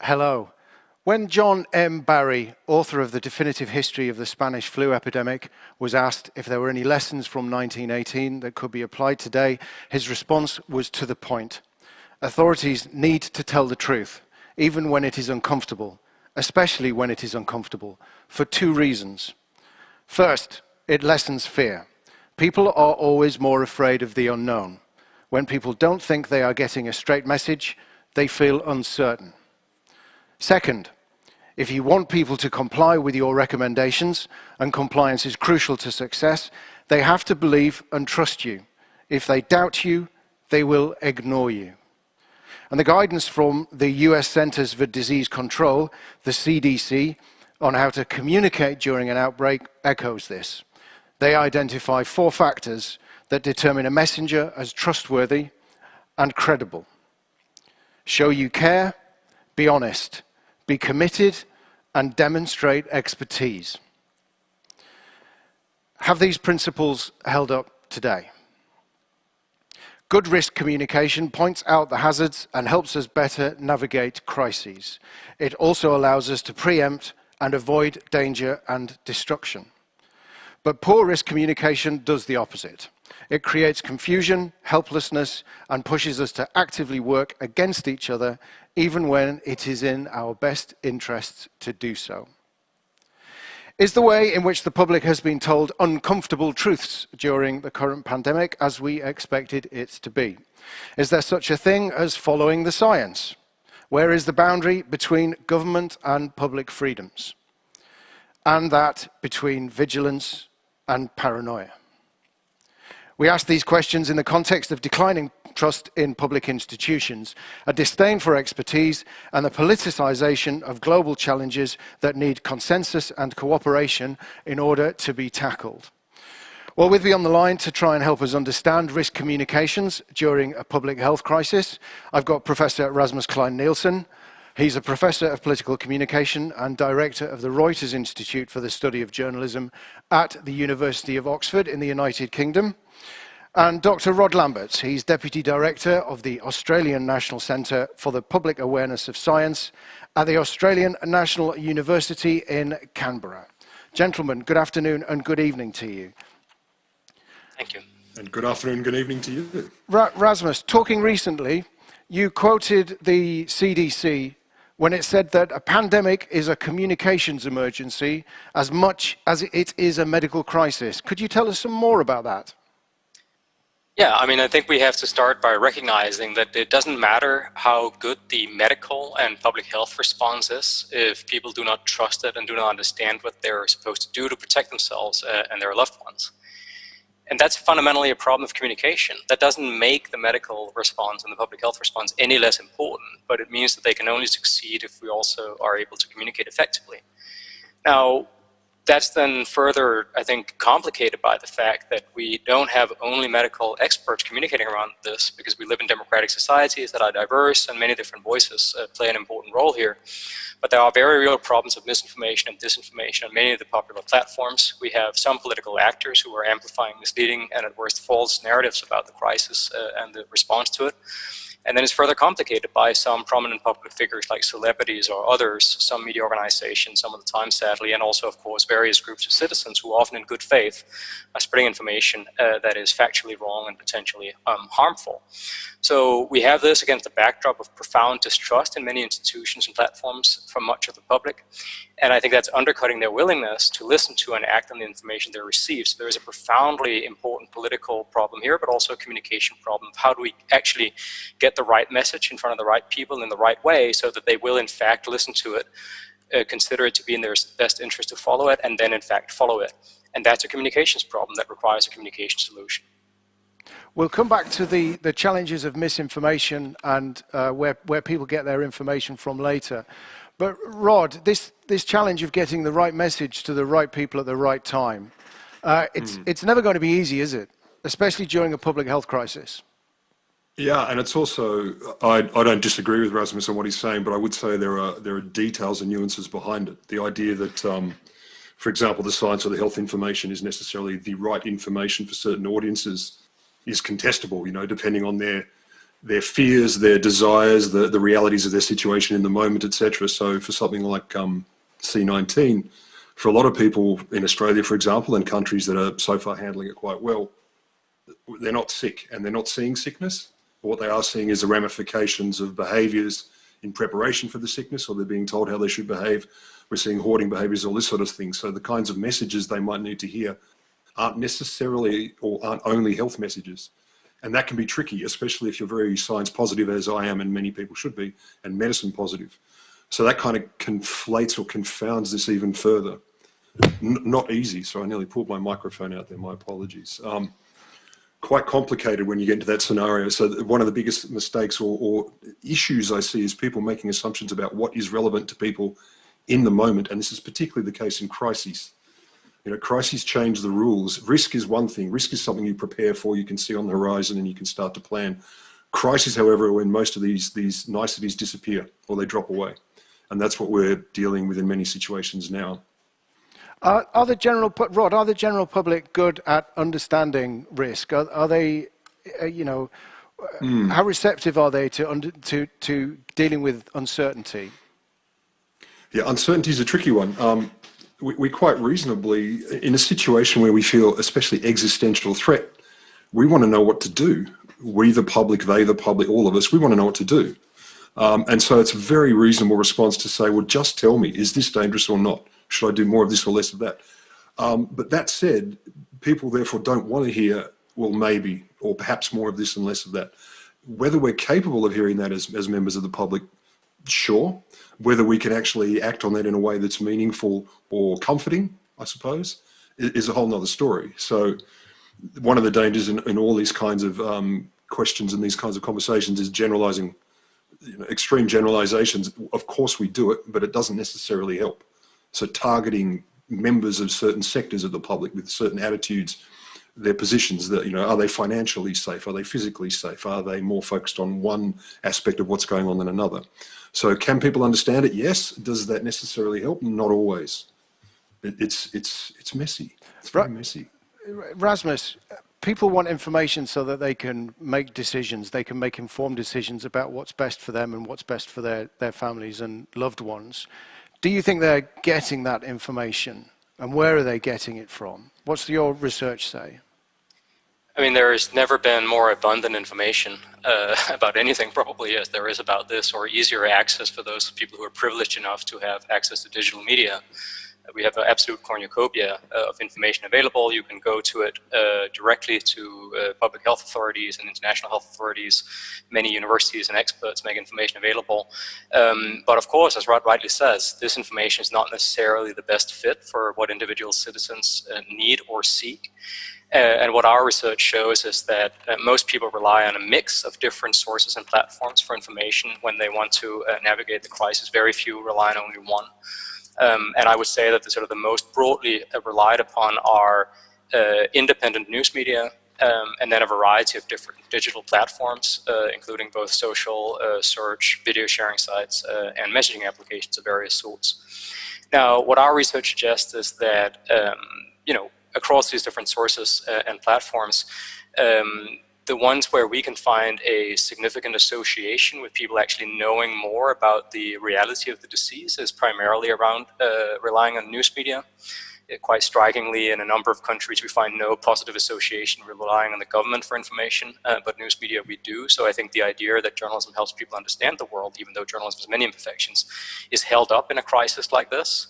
Hello. When John M. Barry, author of The Definitive History of the Spanish Flu Epidemic, was asked if there were any lessons from 1918 that could be applied today, his response was to the point. Authorities need to tell the truth, even when it is uncomfortable, especially when it is uncomfortable, for two reasons. First, it lessens fear. People are always more afraid of the unknown. When people don't think they are getting a straight message, they feel uncertain. Second, if you want people to comply with your recommendations, and compliance is crucial to success, they have to believe and trust you. If they doubt you, they will ignore you. And the guidance from the US Centers for Disease Control, the CDC, on how to communicate during an outbreak echoes this. They identify 4 factors that determine a messenger as trustworthy and credible. Show you care, be honest, be committed, and demonstrate expertise. Have these principles held up today? Good risk communication points out the hazards and helps us better navigate crises. It also allows us to preempt and avoid danger and destruction. But poor risk communication does the opposite. It creates confusion, helplessness, and pushes us to actively work against each other, even when it is in our best interests to do so. Is the way in which the public has been told uncomfortable truths during the current pandemic as we expected it to be? Is there such a thing as following the science? Where is the boundary between government and public freedoms? And that between vigilance and paranoia? We ask these questions in the context of declining trust in public institutions, a disdain for expertise, and the politicization of global challenges that need consensus and cooperation in order to be tackled. Well, with me on the line to try and help us understand risk communications during a public health crisis, I've got Professor Rasmus Kleis Nielsen. He's a professor of political communication and director of the Reuters Institute for the Study of Journalism at the University of Oxford in the United Kingdom. And Dr. Rod Lamberts, he's Deputy Director of the Australian National Centre for the Public Awareness of Science at the Australian National University in Canberra. Gentlemen, good afternoon and good evening to you. Thank you. And good afternoon, good evening to you. Rasmus, talking recently, you quoted the CDC when it said that a pandemic is a communications emergency as much as it is a medical crisis. Could you tell us some more about that? Yeah, I mean, I think we have to start by recognizing that it doesn't matter how good the medical and public health response is if people do not trust it and do not understand what they're supposed to do to protect themselves and their loved ones. And that's fundamentally a problem of communication. That doesn't make the medical response and the public health response any less important, but it means that they can only succeed if we also are able to communicate effectively. Now, that's then further, I think, complicated by the fact that we don't have only medical experts communicating around this, because we live in democratic societies that are diverse and many different voices play an important role here. But there are very real problems of misinformation and disinformation on many of the popular platforms. We have some political actors who are amplifying misleading and at worst false narratives about the crisis and the response to it. And then it's further complicated by some prominent public figures like celebrities or others, some media organizations, some of the time sadly, and also of course various groups of citizens who often in good faith are spreading information that is factually wrong and potentially harmful. So we have this against the backdrop of profound distrust in many institutions and platforms from much of the public. And I think that's undercutting their willingness to listen to and act on the information they receive. So there is a profoundly important political problem here, but also a communication problem. How do we actually get the right message in front of the right people in the right way so that they will in fact listen to it, consider it to be in their best interest to follow it, and then in fact follow it. And that's a communications problem that requires a communication solution. We'll come back to the challenges of misinformation and where people get their information from later. But Rod, this challenge of getting the right message to the right people at the right time, it's never going to be easy, is it? Especially during a public health crisis. Yeah, and it's also, I don't disagree with Rasmus on what he's saying, but I would say there are details and nuances behind it. The idea that, for example, the science or the health information is necessarily the right information for certain audiences is contestable, you know, depending on their their fears, their desires, the realities of their situation in the moment, etc. So for something like C19, for a lot of people in Australia, for example, and countries that are so far handling it quite well, they're not sick and they're not seeing sickness. But what they are seeing is the ramifications of behaviours in preparation for the sickness, or they're being told how they should behave. We're seeing hoarding behaviours, all this sort of thing. So the kinds of messages they might need to hear aren't necessarily or aren't only health messages. And that can be tricky, especially if you're very science positive, as I am and many people should be, and medicine positive. So that kind of conflates or confounds this even further. Not easy, so I nearly pulled my microphone out there, my apologies. Quite complicated when you get into that scenario. So one of the biggest mistakes or issues I see is people making assumptions about what is relevant to people in the moment, and this is particularly the case in crises. You know, crises change the rules. Risk is one thing. Risk is something you prepare for, you can see on the horizon and you can start to plan. Crises, however, when most of these niceties disappear or they drop away. And that's what we're dealing with in many situations now. Are the general public good at understanding risk? Are they, how receptive are they to dealing with uncertainty? Yeah, uncertainty is a tricky one. We quite reasonably, in a situation where we feel especially existential threat, we want to know what to do. We the public, they the public, all of us, we want to know what to do. And so it's a very reasonable response to say, well, just tell me, is this dangerous or not? Should I do more of this or less of that? But that said, people therefore don't want to hear, well, maybe, or perhaps more of this and less of that. Whether we're capable of hearing that as members of the public, sure. Whether we can actually act on that in a way that's meaningful or comforting, I suppose, is a whole nother story. So one of the dangers in all these kinds of questions and these kinds of conversations is generalizing, extreme generalizations. Of course we do it, but it doesn't necessarily help. So targeting members of certain sectors of the public with certain attitudes, their positions, that, are they financially safe? Are they physically safe? Are they more focused on one aspect of what's going on than another? So can people understand it? Yes. Does that necessarily help? Not always. It's messy. It's very messy. Rasmus, people want information so that they can make decisions. They can make informed decisions about what's best for them and what's best for their families and loved ones. Do you think they're getting that information? And where are they getting it from? What's your research say? I mean, there has never been more abundant information about anything probably as there is about this, or easier access for those people who are privileged enough to have access to digital media. We have an absolute cornucopia of information available. You can go to it directly to public health authorities and international health authorities. Many universities and experts make information available. But of course, as Rod rightly says, this information is not necessarily the best fit for what individual citizens need or seek. And what our research shows is that most people rely on a mix of different sources and platforms for information when they want to navigate the crisis. Very few rely on only one. And I would say that the most broadly relied upon are independent news media, and then a variety of different digital platforms, including both social, search, video sharing sites, and messaging applications of various sorts. Now, what our research suggests is that, across these different sources and platforms, the ones where we can find a significant association with people actually knowing more about the reality of the disease is primarily around relying on news media. Quite strikingly, in a number of countries, we find no positive association with relying on the government for information, but news media we do. So I think the idea that journalism helps people understand the world, even though journalism has many imperfections, is held up in a crisis like this.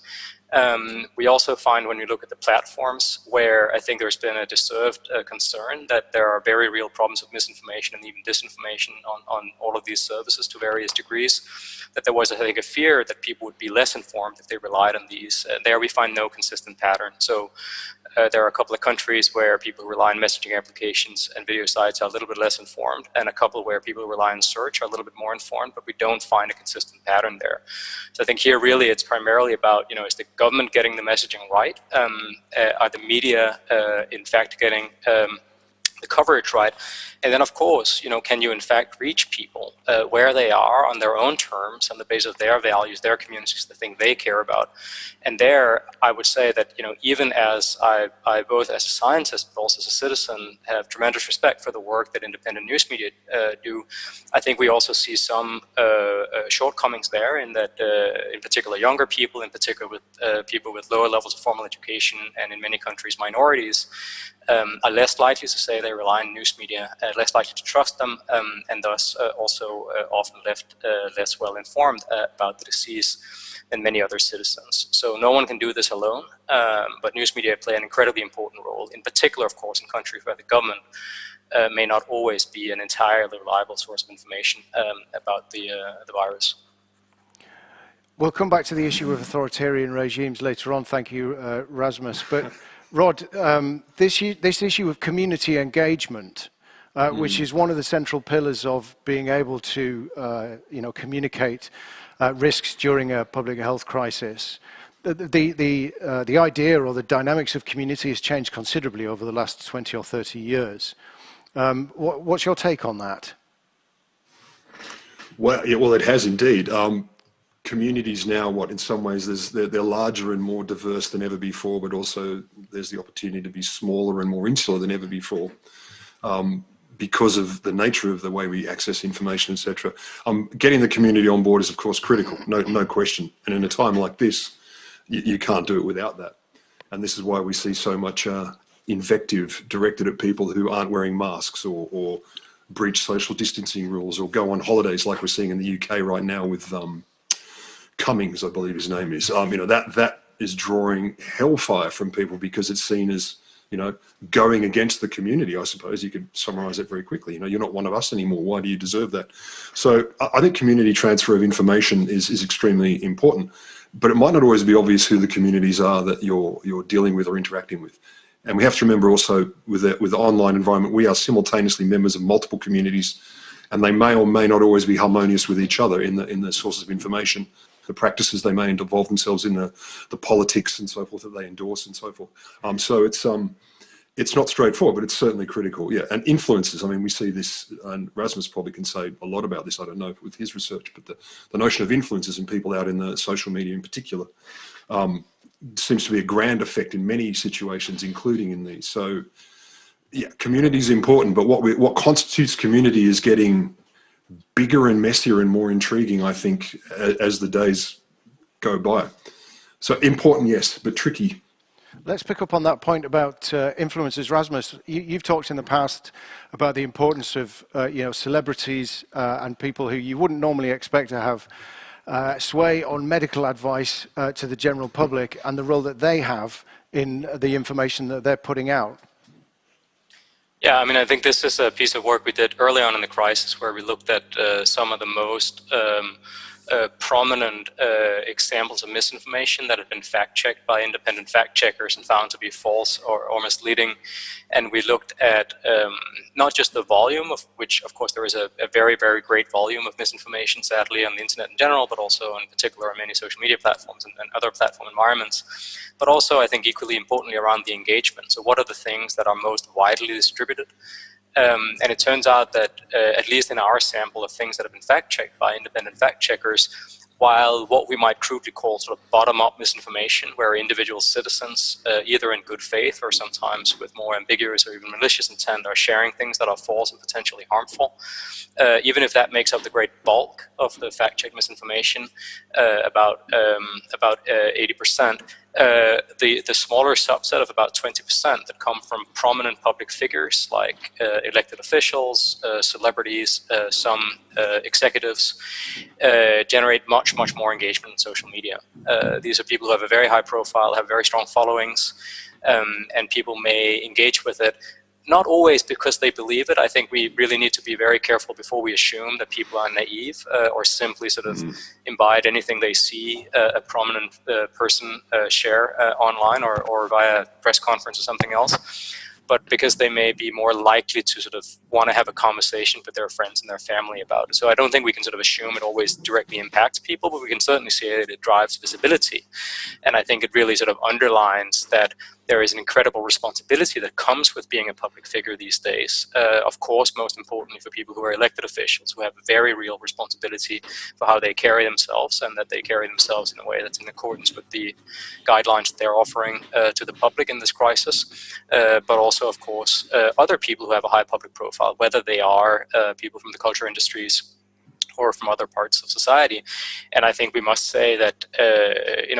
We also find when we look at the platforms where I think there's been a deserved concern that there are very real problems with misinformation and even disinformation on all of these services to various degrees, that there was, I think, a fear that people would be less informed if they relied on these. There we find no consistent pattern. So there are a couple of countries where people who rely on messaging applications and video sites are a little bit less informed, and a couple where people who rely on search are a little bit more informed, but we don't find a consistent pattern there. So I think here really it's primarily about, is the government getting the messaging right? Are the media in fact getting the coverage right? And then, of course, can you in fact reach people where they are on their own terms, on the basis of their values, their communities, the thing they care about? And there, I would say that even as I both as a scientist but also as a citizen have tremendous respect for the work that independent news media do, I think we also see some shortcomings there, in that, in particular, younger people, in particular with people with lower levels of formal education, and in many countries minorities, are less likely to say they rely on news media, less likely to trust them, and thus also often left less well informed about the disease than many other citizens. So no one can do this alone, but news media play an incredibly important role, in particular, of course, in countries where the government may not always be an entirely reliable source of information about the virus. We'll come back to the issue of authoritarian regimes later on. Thank you, Rasmus. But Rod, this issue of community engagement, which is one of the central pillars of being able to, communicate risks during a public health crisis. The idea or the dynamics of community has changed considerably over the last 20 or 30 years. What's your take on that? Well, yeah, well, it has indeed. Communities now, in some ways, they're larger and more diverse than ever before, but also there's the opportunity to be smaller and more insular than ever before, because of the nature of the way we access information, etc. Getting the community on board is, of course, critical, no question. And in a time like this, you can't do it without that. And this is why we see so much invective directed at people who aren't wearing masks, or breach social distancing rules, or go on holidays like we're seeing in the UK right now with Cummings, I believe his name is. That is drawing hellfire from people, because it's seen as, going against the community. I suppose you could summarize it very quickly. You're not one of us anymore. Why do you deserve that? So I think community transfer of information is extremely important, but it might not always be obvious who the communities are that you're dealing with or interacting with. And we have to remember also, with the online environment, we are simultaneously members of multiple communities, and they may or may not always be harmonious with each other in the sources of information, the practices they may involve themselves in, the politics and so forth that they endorse and so forth. So it's not straightforward, but it's certainly critical. Yeah, and influences. I mean, we see this, and Rasmus probably can say a lot about this, I don't know, with his research, but the notion of influences and people out in the social media in particular seems to be a grand effect in many situations, including in these. So, yeah, community is important, but what constitutes community is getting bigger and messier and more intriguing, I think, as the days go by. So important, yes, but tricky. Let's pick up on that point about influencers. Rasmus, you've talked in the past about the importance of celebrities and people who you wouldn't normally expect to have sway on medical advice to the general public, and the role that they have in the information that they're putting out. Yeah, I mean, I think this is a piece of work we did early on in the crisis, where we looked at some of the most prominent examples of misinformation that have been fact-checked by independent fact-checkers and found to be false or misleading. And we looked at not just the volume, of which, of course, there is a very, very great volume of misinformation, sadly, on the internet in general, but also in particular on many social media platforms and other platform environments. But also, I think, equally importantly, around the engagement. So what are the things that are most widely distributed? And it turns out that, at least in our sample of things that have been fact-checked by independent fact-checkers, while what we might crudely call sort of bottom-up misinformation, where individual citizens, either in good faith or sometimes with more ambiguous or even malicious intent, are sharing things that are false and potentially harmful, even if that makes up the great bulk of the fact-checked misinformation, about 80%, the smaller subset of about 20% that come from prominent public figures like elected officials, celebrities, some executives, generate much more engagement in social media. These are people who have a very high profile, have very strong followings, and people may engage with it. Not always because they believe it. I think we really need to be very careful before we assume that people are naive or simply sort of imbibe anything they see a prominent person share online or via press conference or something else. But because they may be more likely to sort of want to have a conversation with their friends and their family about it. So I don't think we can sort of assume it always directly impacts people, but we can certainly say that it drives visibility. And I think it really sort of underlines that there is an incredible responsibility that comes with being a public figure these days. Of course, most importantly for people who are elected officials, who have a very real responsibility for how they carry themselves, and that they carry themselves in a way that's in accordance with the guidelines that they're offering to the public in this crisis. But also, of course, other people who have a high public profile, whether they are people from the culture industries or from other parts of society. And I think we must say that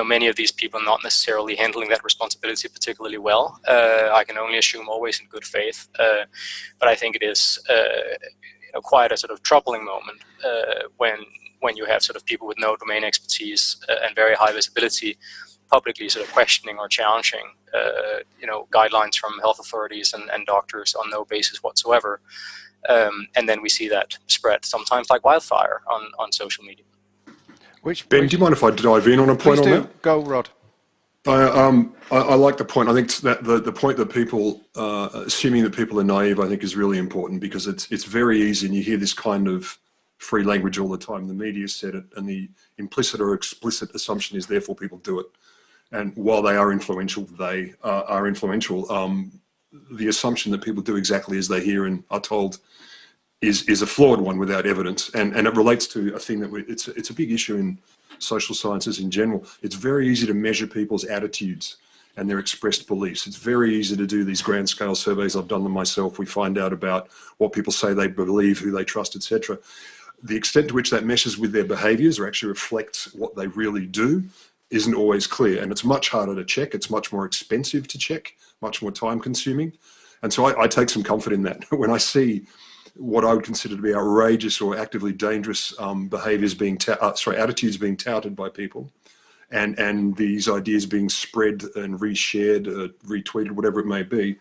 many of these people are not necessarily handling that responsibility particularly well. I can only assume always in good faith, but I think it is quite a sort of troubling moment when you have sort of people with no domain expertise and very high visibility publicly sort of questioning or challenging guidelines from health authorities and doctors on no basis whatsoever. And then we see that spread sometimes like wildfire on social media. Ben, do you mind if I dive in on a point on that? Go, Rod. I like the point. I think that the point that people, assuming that people are naive, I think is really important, because it's very easy, and you hear this kind of free language all the time. The media said it, and the implicit or explicit assumption is therefore people do it. And while they are influential, they are influential. The assumption that people do exactly as they hear and are told is a flawed one without evidence, and it relates to a thing that it's a big issue in social sciences in general. It's very easy to measure people's attitudes and their expressed beliefs. It's very easy to do these grand scale surveys. I've done them myself. We find out about what people say they believe, who they trust, etc. The extent to which that meshes with their behaviours or actually reflects what they really do isn't always clear, and it's much harder to check. It's much more expensive to check, much more time consuming. And so I take some comfort in that. When I see what I would consider to be outrageous or actively dangerous behaviours attitudes being touted by people, and these ideas being spread and reshared, retweeted, whatever it may be,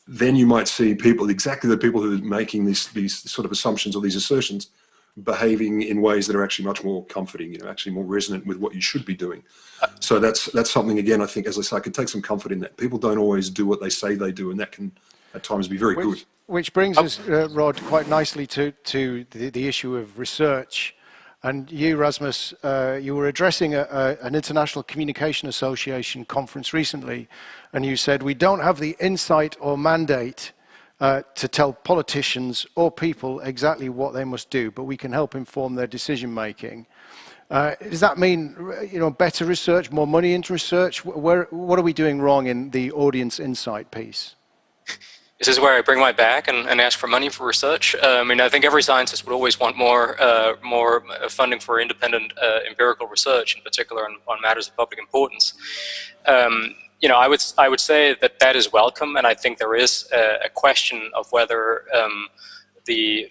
then you might see people, exactly the people who are making these sort of assumptions or these assertions, behaving in ways that are actually much more comforting, actually more resonant with what you should be doing. So that's something, again, I think, as I say, I could take some comfort in that. People don't always do what they say they do, and that can at times be very good. Which brings us, Rod, quite nicely to the issue of research. And you, Rasmus, you were addressing an International Communication Association conference recently, and you said, we don't have the insight or mandate to tell politicians or people exactly what they must do, but we can help inform their decision making. Does that mean, better research, more money into research? What are we doing wrong in the audience insight piece? This is where I bring my back and ask for money for research. I think every scientist would always want more funding for independent empirical research, in particular on matters of public importance. I would say that is welcome, and I think there is a question of whether the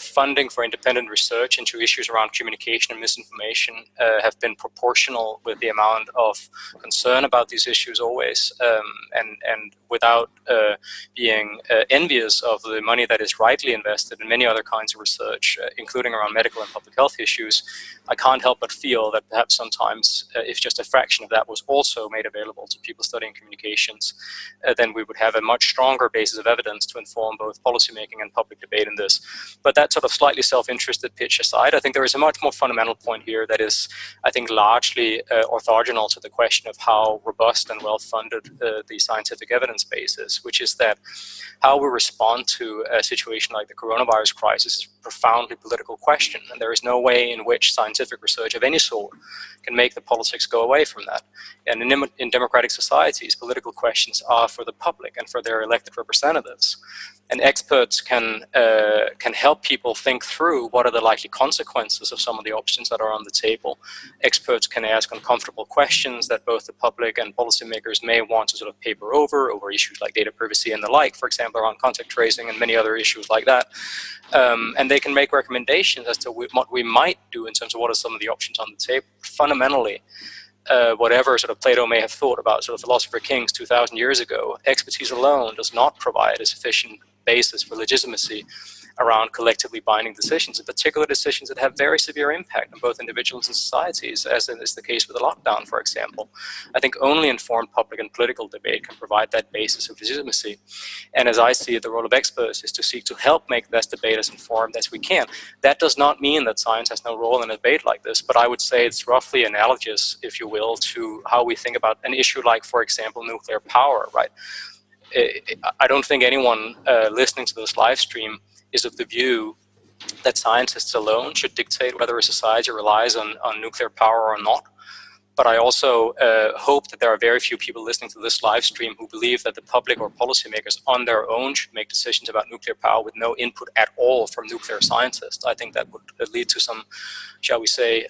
funding for independent research into issues around communication and misinformation have been proportional with the amount of concern about these issues always, and without being envious of the money that is rightly invested in many other kinds of research, including around medical and public health issues. I can't help but feel that perhaps sometimes if just a fraction of that was also made available to people studying communications, then we would have a much stronger basis of evidence to inform both policymaking and public debate in this. But that sort of slightly self-interested pitch aside, I think there is a much more fundamental point here that is, I think, largely orthogonal to the question of how robust and well-funded the scientific evidence base is, which is that how we respond to a situation like the coronavirus crisis is a profoundly political question, and there is no way in which scientific research of any sort can make the politics go away from that. And in democratic societies, political questions are for the public and for their elected representatives. And experts can help people think through what are the likely consequences of some of the options that are on the table. Experts can ask uncomfortable questions that both the public and policymakers may want to sort of paper over issues like data privacy and the like, for example, around contact tracing and many other issues like that. And they can make recommendations as to what we might do in terms of what are some of the options on the table. Fundamentally, whatever sort of Plato may have thought about sort of philosopher kings 2,000 years ago, expertise alone does not provide a sufficient basis for legitimacy around collectively binding decisions, in particular decisions that have very severe impact on both individuals and societies, as is the case with the lockdown, for example. I think only informed public and political debate can provide that basis of legitimacy. And as I see it, the role of experts is to seek to help make this debate as informed as we can. That does not mean that science has no role in a debate like this, but I would say it's roughly analogous, if you will, to how we think about an issue like, for example, nuclear power, right? I don't think anyone listening to this live stream is of the view that scientists alone should dictate whether a society relies on nuclear power or not. But I also hope that there are very few people listening to this live stream who believe that the public or policymakers on their own should make decisions about nuclear power with no input at all from nuclear scientists. I think that would lead to some, shall we say,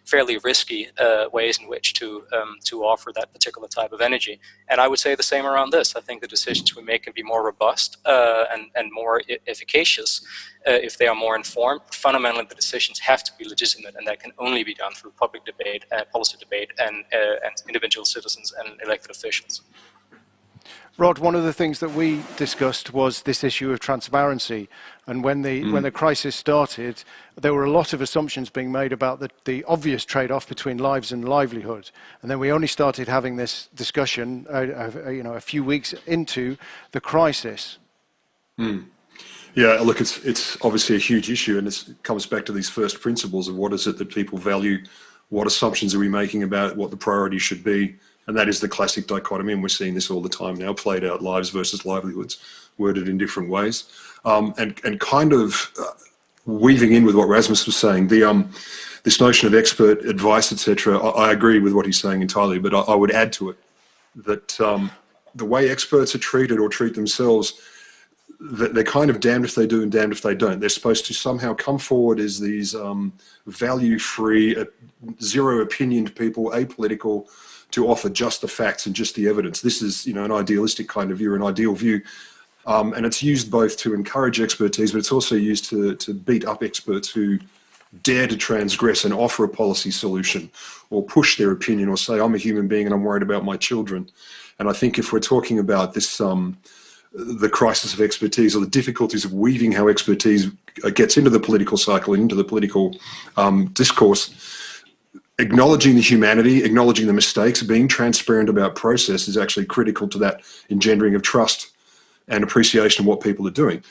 fairly risky ways in which to offer that particular type of energy. And I would say the same around this. I think the decisions we make can be more robust and more efficacious if they are more informed. Fundamentally, the decisions have to be legitimate, and that can only be done through public debate, policy debate, and individual citizens and elected officials. Rod, one of the things that we discussed was this issue of transparency. And when the crisis started, there were a lot of assumptions being made about the obvious trade-off between lives and livelihood. And then we only started having this discussion, a few weeks into the crisis. Yeah, look, it's obviously a huge issue, and it comes back to these first principles of what is it that people value, what assumptions are we making about what the priority should be. And that is the classic dichotomy, and we're seeing this all the time now, played out, lives versus livelihoods, worded in different ways. And kind of weaving in with what Rasmus was saying, this notion of expert advice, etc., I agree with what he's saying entirely, but I would add to it that the way experts are treated or treat themselves, they're kind of damned if they do and damned if they don't. They're supposed to somehow come forward as these value-free, zero-opinioned people, apolitical, to offer just the facts and just the evidence. This is, an idealistic kind of view, an ideal view. And it's used both to encourage expertise, but it's also used to beat up experts who dare to transgress and offer a policy solution or push their opinion or say, I'm a human being and I'm worried about my children. And I think if we're talking about this, the crisis of expertise or the difficulties of weaving how expertise gets into the political cycle and into the political discourse, acknowledging the humanity, acknowledging the mistakes, being transparent about process is actually critical to that engendering of trust and appreciation of what people are doing.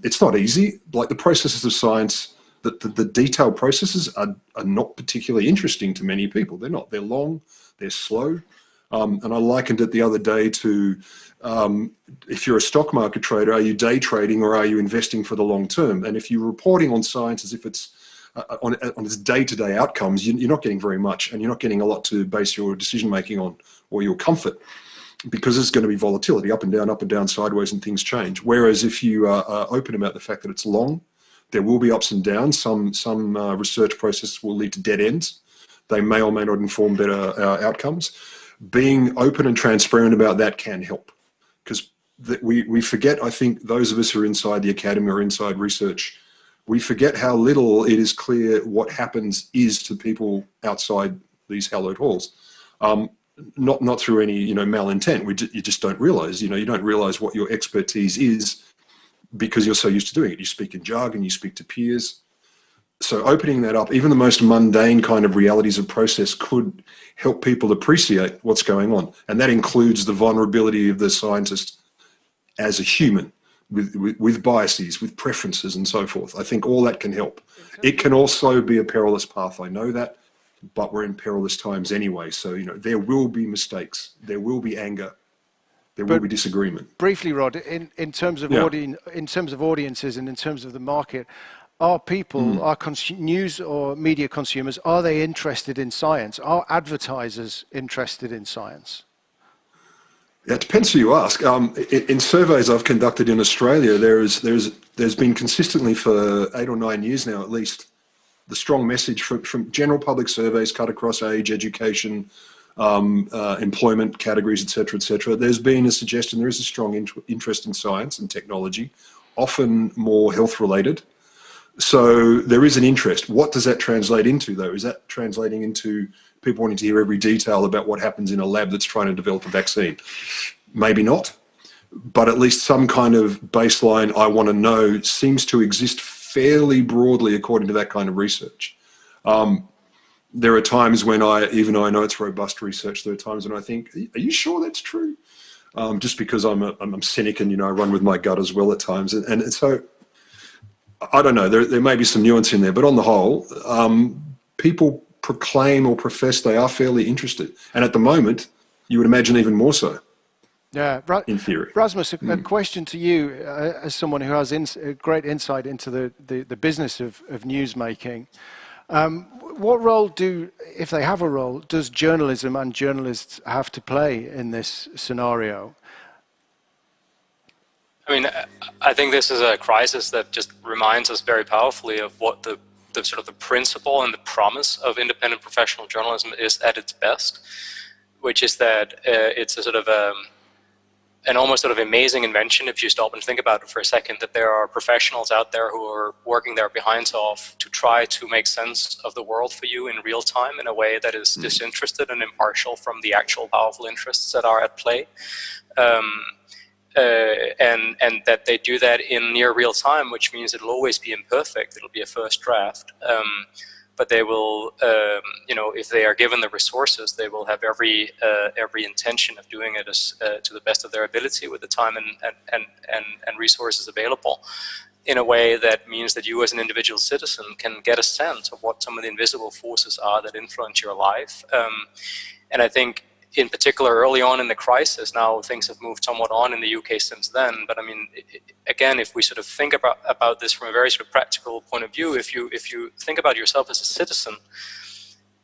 It's not easy. Like the processes of science, the detailed processes are not particularly interesting to many people. They're not. They're long, they're slow. And I likened it the other day to if you're a stock market trader, are you day trading or are you investing for the long term? And if you're reporting on science as if it's on its day-to-day outcomes, you're not getting very much, and you're not getting a lot to base your decision-making on or your comfort, because there's going to be volatility up and down, sideways, and things change. Whereas if you are open about the fact that it's long, there will be ups and downs. Some research processes will lead to dead ends. They may or may not inform better outcomes. Being open and transparent about that can help, because we forget, I think, those of us who are inside the academy or inside research, we forget how little it is clear what happens is to people outside these hallowed halls. Not through any malintent. You just don't realize. You don't realize what your expertise is because you're so used to doing it. You speak in jargon. You speak to peers. So opening that up, even the most mundane kind of realities of process, could help people appreciate what's going on, and that includes the vulnerability of the scientist as a human, with biases, with preferences and so forth. I think all that can help. It can also be a perilous path, I know that, but we're in perilous times anyway. So, there will be mistakes, there will be anger, there will be disagreement. Briefly, Rod, in terms of audiences and in terms of the market, are people, are news or media consumers, are they interested in science? Are advertisers interested in science? Yeah, it depends who you ask. In surveys I've conducted in Australia, there's been consistently for 8 or 9 years now, at least, the strong message from general public surveys cut across age, education, employment categories, etc. There's been a suggestion there is a strong interest in science and technology, often more health related. So there is an interest. What does that translate into, though? Is that translating into people wanting to hear every detail about what happens in a lab that's trying to develop a vaccine? Maybe not. but at least some kind of baseline I want to know seems to exist fairly broadly according to that kind of research. There are times when even though I know it's robust research, there are times when I think, are you sure that's true? Just because I'm cynic and, I run with my gut as well at times. And so, I don't know, there may be some nuance in there, but on the whole, people proclaim or profess they are fairly interested. And at the moment, you would imagine even more so. Yeah, in theory. Rasmus, a question to you as someone who has great insight into the business of news making. What role if they have a role, does journalism and journalists have to play in this scenario? I mean, I think this is a crisis that just reminds us very powerfully of what the sort of the principle and the promise of independent professional journalism is at its best, which is that it's a sort of an almost sort of amazing invention if you stop and think about it for a second, that there are professionals out there who are working their behinds off to try to make sense of the world for you in real time in a way that is disinterested and impartial from the actual powerful interests that are at play. And that they do that in near real time, which means it'll always be imperfect. It'll be a first draft. But they will, if they are given the resources, they will have every intention of doing it as to the best of their ability with the time and resources available, in a way that means that you as an individual citizen can get a sense of what some of the invisible forces are that influence your life. And I think, in particular, early on in the crisis, now things have moved somewhat on in the UK since then, but I mean, again, if we sort of think about this from a very sort of practical point of view, if you think about yourself as a citizen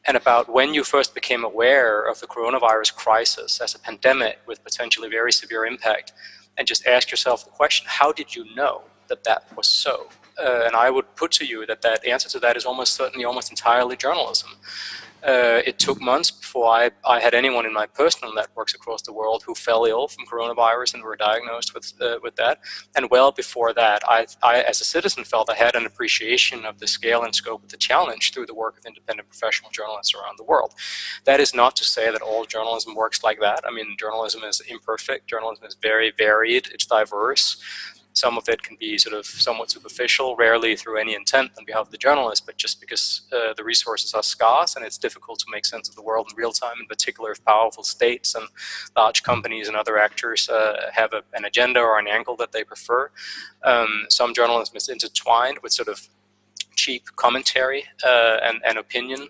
and about when you first became aware of the coronavirus crisis as a pandemic with potentially very severe impact, and just ask yourself the question, how did you know that was so? And I would put to you that answer to that is almost entirely journalism. It took months before I had anyone in my personal networks across the world who fell ill from coronavirus and were diagnosed with that. And well before that, I, as a citizen, felt I had an appreciation of the scale and scope of the challenge through the work of independent professional journalists around the world. That is not to say that all journalism works like that. I mean, journalism is imperfect. Journalism is very varied. It's diverse. Some of it can be sort of somewhat superficial, rarely through any intent on behalf of the journalist, but just because the resources are scarce and it's difficult to make sense of the world in real time, in particular if powerful states and large companies and other actors have an agenda or an angle that they prefer. Some journalism is intertwined with sort of cheap commentary and opinion,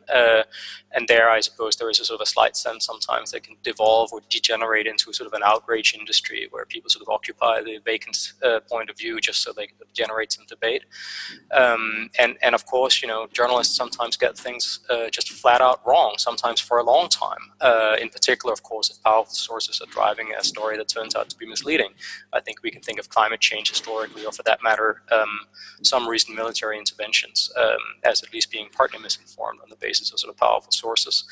and there I suppose there is a sort of a slight sense sometimes that can devolve or degenerate into sort of an outrage industry where people sort of occupy the vacant point of view just so they can generate some debate. And of course, journalists sometimes get things just flat out wrong, sometimes for a long time. In particular, of course, if powerful sources are driving a story that turns out to be misleading. I think we can think of climate change historically, or for that matter, some recent military interventions as at least being partly misinformed on the basis of sort of powerful sources.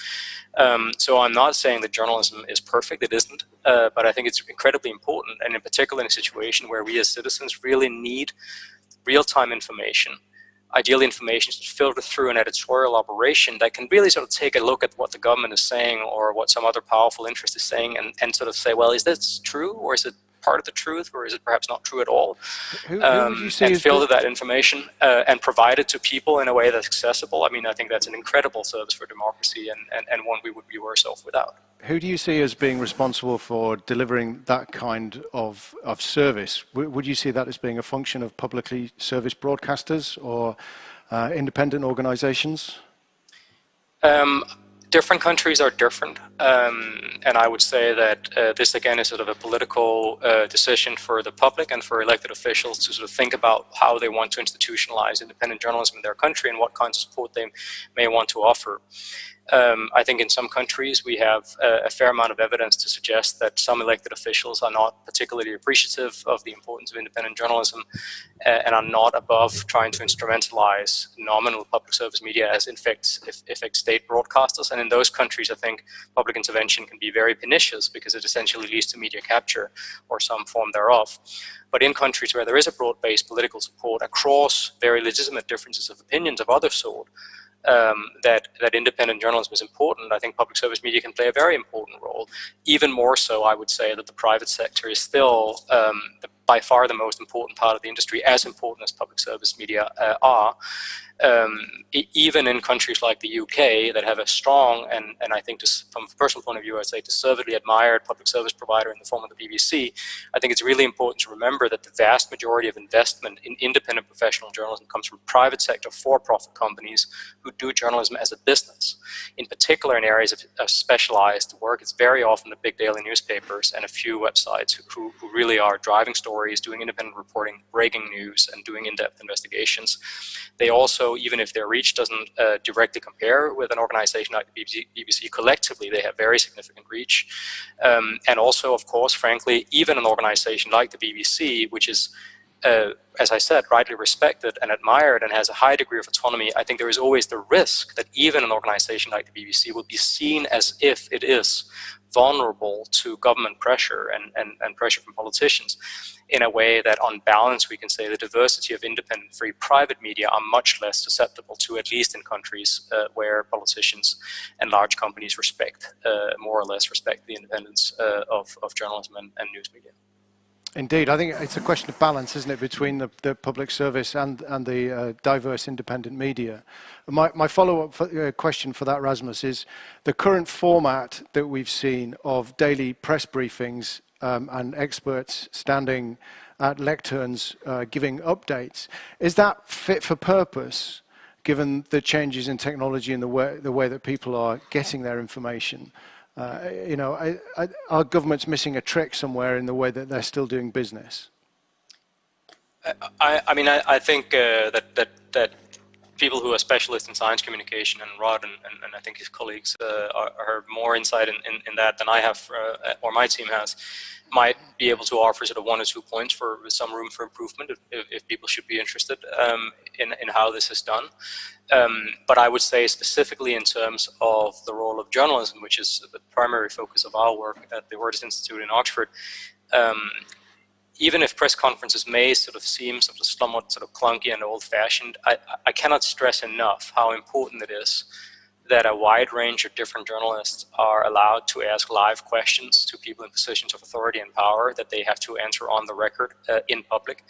So I'm not saying that journalism is perfect, it isn't, but I think it's incredibly important, and in particular in a situation where we as citizens really need real-time information, ideally information filtered through an editorial operation that can really sort of take a look at what the government is saying or what some other powerful interest is saying and sort of say, well, is this true, or is it part of the truth, or is it perhaps not true at all? Who would you say and filter that information and provide it to people in a way that's accessible. I mean, I think that's an incredible service for democracy and one we would be worse off without. Who do you see as being responsible for delivering that kind of service? Would you see that as being a function of publicly serviced broadcasters or independent organizations? Different countries are different, and I would say that this again is sort of a political decision for the public and for elected officials to sort of think about how they want to institutionalize independent journalism in their country and what kinds of support they may want to offer. I think in some countries we have a fair amount of evidence to suggest that some elected officials are not particularly appreciative of the importance of independent journalism and are not above trying to instrumentalize nominal public service media as in fact state broadcasters. And in those countries, I think public intervention can be very pernicious because it essentially leads to media capture or some form thereof. But in countries where there is a broad-based political support across very legitimate differences of opinions of other sort, that independent journalism is important, I think public service media can play a very important role. Even more so, I would say that the private sector is still by far the most important part of the industry, as important as public service media are. Even in countries like the UK that have a strong and I think from a personal point of view, I'd say deservedly admired public service provider in the form of the BBC, I think it's really important to remember that the vast majority of investment in independent professional journalism comes from private sector for-profit companies who do journalism as a business. In particular, in areas of specialized work, it's very often the big daily newspapers and a few websites who really are driving stories, doing independent reporting, breaking news, and doing in-depth investigations. They also, even if their reach doesn't directly compare with an organization like the BBC, collectively they have very significant reach. And also, of course, frankly, even an organization like the BBC, which is, as I said, rightly respected and admired and has a high degree of autonomy, I think there is always the risk that even an organization like the BBC will be seen as if it is vulnerable to government pressure and pressure from politicians, in a way that on balance we can say the diversity of independent free private media are much less susceptible to, at least in countries where politicians and large companies more or less respect the independence of journalism and news media. Indeed, I think it's a question of balance, isn't it, between the public service and the diverse independent media. My follow-up question for that, Rasmus, is the current format that we've seen of daily press briefings and experts standing at lecterns giving updates. Is that fit for purpose, given the changes in technology and the way that people are getting their information? You know, are governments missing a trick somewhere in the way that they're still doing business? I mean, I think that people who are specialists in science communication, and Rod and I think his colleagues are more insight in that than I have, or my team has, might be able to offer sort of 1 or 2 points for some room for improvement if people should be interested in how this is done. But I would say specifically in terms of the role of journalism, which is the primary focus of our work at the Reuters Institute in Oxford, even if press conferences may sort of seem somewhat sort of clunky and old-fashioned, I cannot stress enough how important it is that a wide range of different journalists are allowed to ask live questions to people in positions of authority and power that they have to answer on the record in public.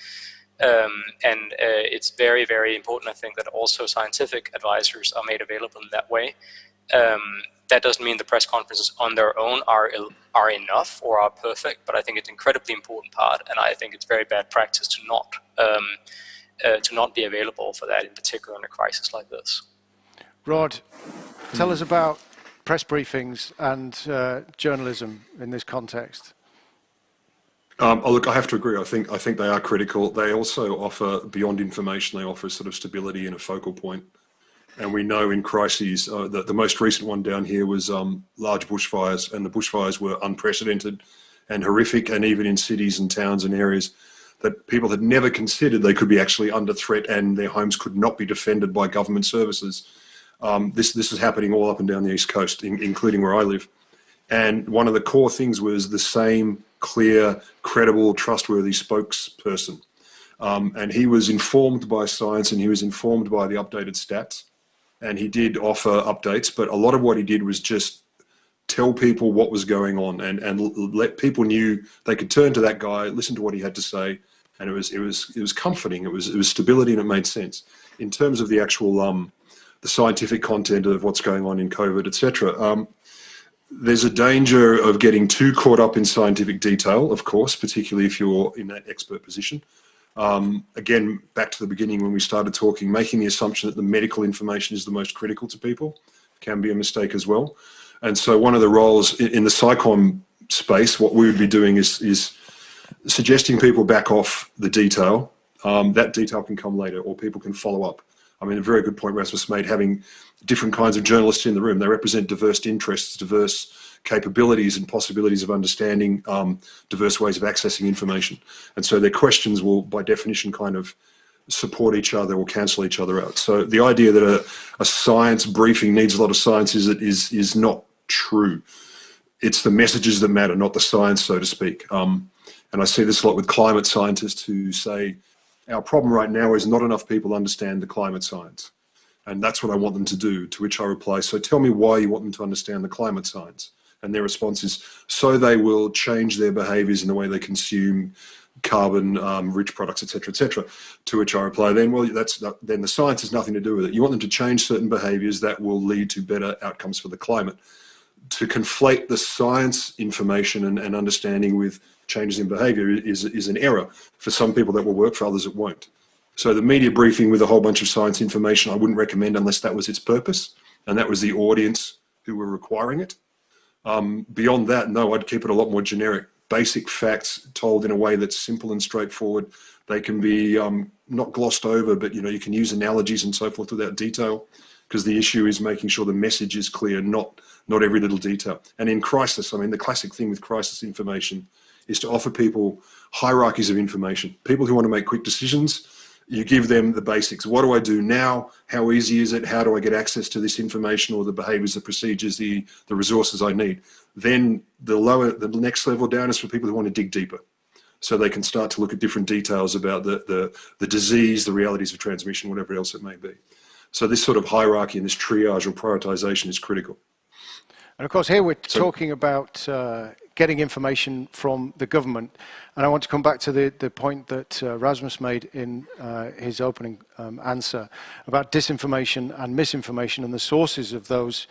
And it's very, very important, I think, that also scientific advisors are made available in that way. That doesn't mean the press conferences on their own are enough or are perfect, but I think it's an incredibly important part, and I think it's very bad practice to not be available for that, in particular in a crisis like this. Rod, tell us about press briefings and journalism in this context. Look, I have to agree. I think they are critical. They also offer, beyond information, they offer a sort of stability and a focal point. And we know in crises, the most recent one down here was large bushfires, and the bushfires were unprecedented and horrific, and even in cities and towns and areas that people had never considered they could be actually under threat and their homes could not be defended by government services. This is happening all up and down the East Coast, including where I live. And one of the core things was the same clear, credible, trustworthy spokesperson. And he was informed by science, and he was informed by the updated stats. And he did offer updates, but a lot of what he did was just tell people what was going on and let people knew they could turn to that guy, listen to what he had to say. And it was comforting. It was stability, and it made sense. In terms of the actual the scientific content of what's going on in COVID, etc. There's a danger of getting too caught up in scientific detail, of course, particularly if you're in that expert position. Again, back to the beginning when we started talking, making the assumption that the medical information is the most critical to people can be a mistake as well. And so one of the roles in the SciComm space, what we would be doing is suggesting people back off the detail. That detail can come later, or people can follow up. I mean, a very good point Rasmus made, having different kinds of journalists in the room. They represent diverse interests, diverse capabilities and possibilities of understanding, diverse ways of accessing information. And so their questions will, by definition, kind of support each other or cancel each other out. So the idea that a science briefing needs a lot of science is not true. It's the messages that matter, not the science, so to speak. And I see this a lot with climate scientists who say, our problem right now is not enough people understand the climate science. And that's what I want them to do, to which I reply, so tell me why you want them to understand the climate science. And their response is, so they will change their behaviors in the way they consume carbon rich products, et cetera, to which I reply, then, well, then the science has nothing to do with it. You want them to change certain behaviors that will lead to better outcomes for the climate. To conflate the science information and understanding with changes in behavior is an error. For some people that will work, for others it won't. So the media briefing with a whole bunch of science information I wouldn't recommend unless that was its purpose and that was the audience who were requiring it. Beyond that, no, I'd keep it a lot more generic. Basic facts told in a way that's simple and straightforward. They can be not glossed over, but you can use analogies and so forth without detail, because the issue is making sure the message is clear, not every little detail. And in crisis, I mean, the classic thing with crisis information is to offer people hierarchies of information. People who want to make quick decisions, you give them the basics. What do I do now? How easy is it? How do I get access to this information or the behaviors, the procedures, the resources I need? Then the next level down is for people who want to dig deeper. So they can start to look at different details about the disease, the realities of transmission, whatever else it may be. So this sort of hierarchy and this triage or prioritization is critical. And of course, here we're talking about getting information from the government. And I want to come back to the point that Rasmus made in his opening answer about disinformation and misinformation and the sources of those,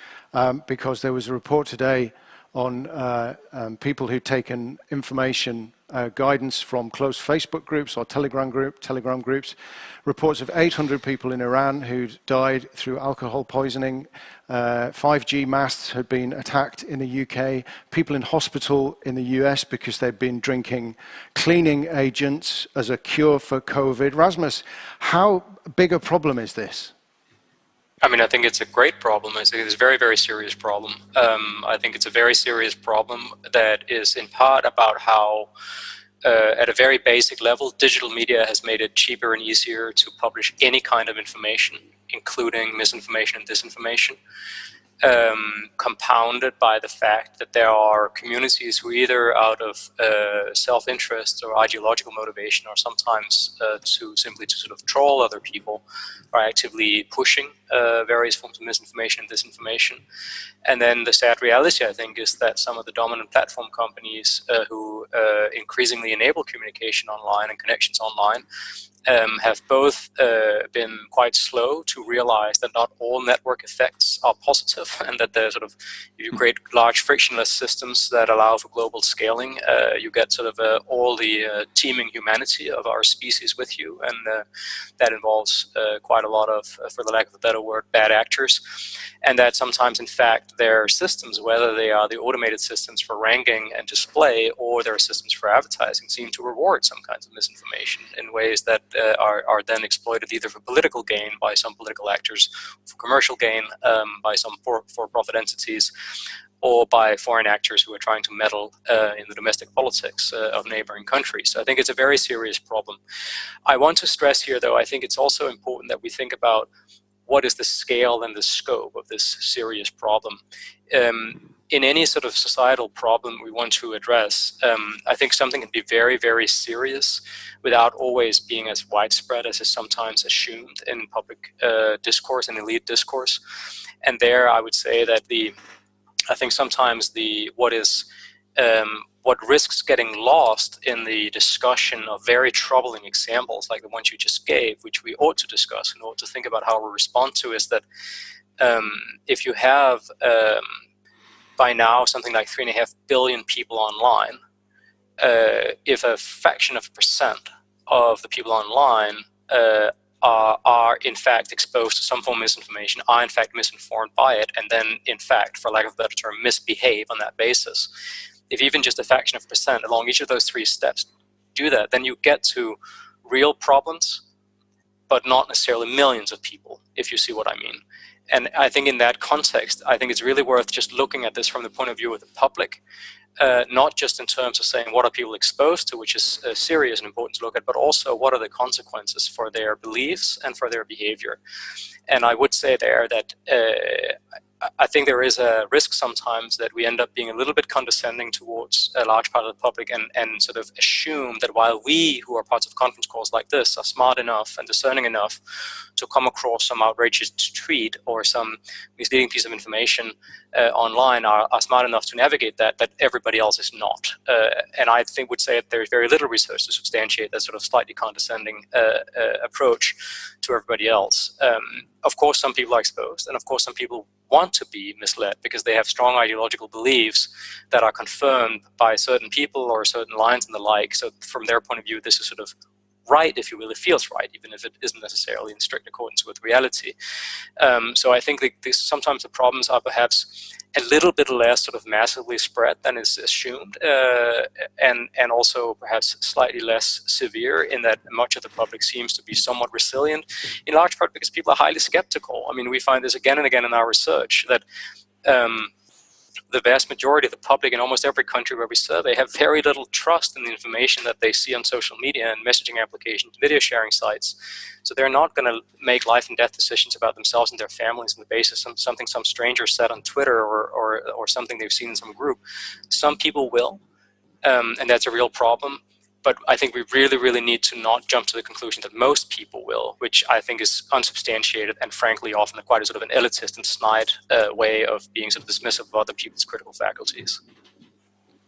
because there was a report today on people who'd taken information guidance from close Facebook groups or Telegram groups, reports of 800 people in Iran who'd died through alcohol poisoning, 5G masts had been attacked in the UK, people in hospital in the US because they'd been drinking cleaning agents as a cure for COVID. Rasmus, how big a problem is this? I mean, I think it's a great problem. I think it's a very, very serious problem. I think it's a very serious problem that is in part about how, at a very basic level, digital media has made it cheaper and easier to publish any kind of information, including misinformation and disinformation, compounded by the fact that there are communities who either out of self-interest or ideological motivation, or sometimes to simply to sort of troll other people, are actively pushing various forms of misinformation and disinformation. And then the sad reality, I think, is that some of the dominant platform companies who increasingly enable communication online and connections online have both been quite slow to realize that not all network effects are positive, and that there's sort of, if you create large frictionless systems that allow for global scaling, you get sort of all the teeming humanity of our species with you, and that involves quite a lot of, for the lack of a better word, bad actors. And that sometimes, in fact, their systems, whether they are the automated systems for ranking and display or their systems for advertising, seem to reward some kinds of misinformation in ways that are then exploited either for political gain by some political actors, for commercial gain by some for-profit entities, or by foreign actors who are trying to meddle in the domestic politics of neighboring countries. So I think it's a very serious problem. I want to stress here, though, I think it's also important that we think about what is the scale and the scope of this serious problem. In any sort of societal problem we want to address, I think something can be very, very serious without always being as widespread as is sometimes assumed in public discourse and elite discourse. And there I would say that I think sometimes what risks getting lost in the discussion of very troubling examples like the ones you just gave, which we ought to discuss and ought to think about how we respond to, is that if you have by now something like 3.5 billion people online, if a fraction of a percent of the people online are in fact exposed to some form of misinformation, are in fact misinformed by it, and then in fact, for lack of a better term, misbehave on that basis, if even just a fraction of a percent along each of those 3 steps do that, then you get to real problems, but not necessarily millions of people, if you see what I mean. And I think in that context, I think it's really worth just looking at this from the point of view of the public, not just in terms of saying what are people exposed to, which is serious and important to look at, but also what are the consequences for their beliefs and for their behavior. And I would say there that I think there is a risk sometimes that we end up being a little bit condescending towards a large part of the public and sort of assume that while we who are parts of conference calls like this are smart enough and discerning enough to come across some outrageous tweet or some misleading piece of information online are smart enough to navigate that everybody else is not. And I think would say that there's very little research to substantiate that sort of slightly condescending approach to everybody else. Of course, some people are exposed, and of course, some people want to be misled because they have strong ideological beliefs that are confirmed by certain people or certain lines and the like. So from their point of view, this is sort of right, if you will. It feels right, even if it isn't necessarily in strict accordance with reality. So I think that sometimes the problems are perhaps a little bit less sort of massively spread than is assumed, and also perhaps slightly less severe in that much of the public seems to be somewhat resilient, in large part because people are highly skeptical. I mean, we find this again and again in our research that the vast majority of the public in almost every country where we survey have very little trust in the information that they see on social media and messaging applications, video sharing sites. So they're not going to make life and death decisions about themselves and their families on the basis of something some stranger said on Twitter or something they've seen in some group. Some people will, and that's a real problem. But I think we really, really need to not jump to the conclusion that most people will, which I think is unsubstantiated and frankly often quite a sort of an elitist and snide way of being sort of dismissive of other people's critical faculties.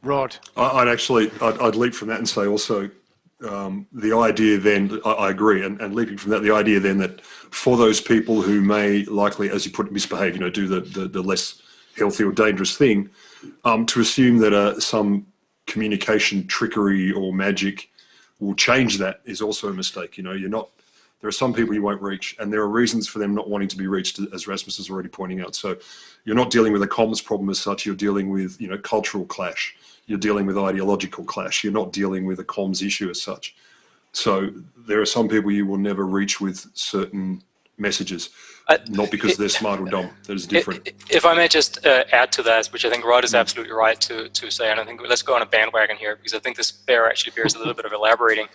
Rod? I'd leap from that and say also the idea then, I agree, and leaping from that, the idea then that for those people who may likely, as you put it, misbehave, do the less healthy or dangerous thing, to assume that some communication trickery or magic will change that is also a mistake. There are some people you won't reach, and there are reasons for them not wanting to be reached, as Rasmus is already pointing out. So you're not dealing with a comms problem as such, you're dealing with cultural clash, you're dealing with ideological clash, you're not dealing with a comms issue as such. So there are some people you will never reach with certain messages, not because they're smart or dumb. That is different. If I may just add to that, which I think Rod is absolutely right to say, and I think let's go on a bandwagon here, because I think this actually bears a little bit of elaborating.